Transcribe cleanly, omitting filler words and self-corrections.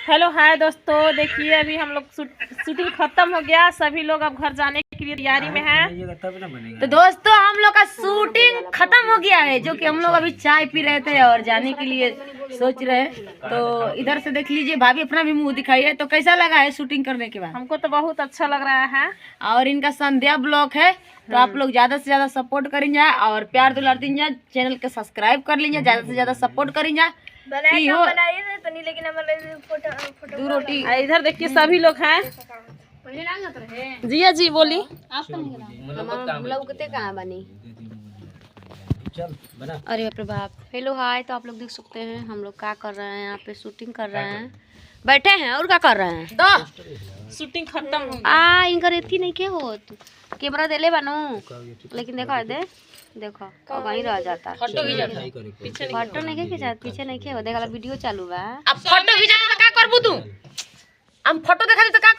Hello hi दोस्तों, देखिए अभी हम लोग शूटिंग खत्म हो गया। सभी लोग अब घर जाने के लिए तैयारी में हैं। तो दोस्तों हम लोग का शूटिंग खत्म हो गया है, जो कि हम लोग अभी चाय पी रहे थे और जाने के लिए सोच रहे हैं। तो इधर से देख लीजिए, भाभी अपना भी मुंह दिखाई है। तो कैसा लगा है शूटिंग करने के बाद? हमको तो बहुत अच्छा लग रहा है। और इनका संध्या ब्लॉग है, तो आप लोग ज्यादा से ज्यादा सपोर्ट करेंगे और प्यार दुलार दीजिए। चैनल के सब्सक्राइब कर लीजिए, ज्यादा से ज्यादा सपोर्ट करेंगे। दो रोटी इधर देखिए सभी लोग हैं। जिया जी बोली, कहाँ बनी? अरे बाप रे बाप। हेलो हाय, तो आप लोग देख सकते हैं हम लोग क्या कर रहे हैं, यहाँ पे शूटिंग कर रहे हैं, बैठे हैं और क्या कर रहे हैं। तो शूटिंग खत्म हो गया। इनकर एथी नहीं के हो, कैमरा दे ले बनू, लेकिन देखो देखो वहीं रह जाता। फोटो फोटो नहीं खींचा, पीछे नहीं के हो, देखा वीडियो चालू बा। अब फोटो खींचा तो क्या करबू तू? हम फोटो देखा तो क्या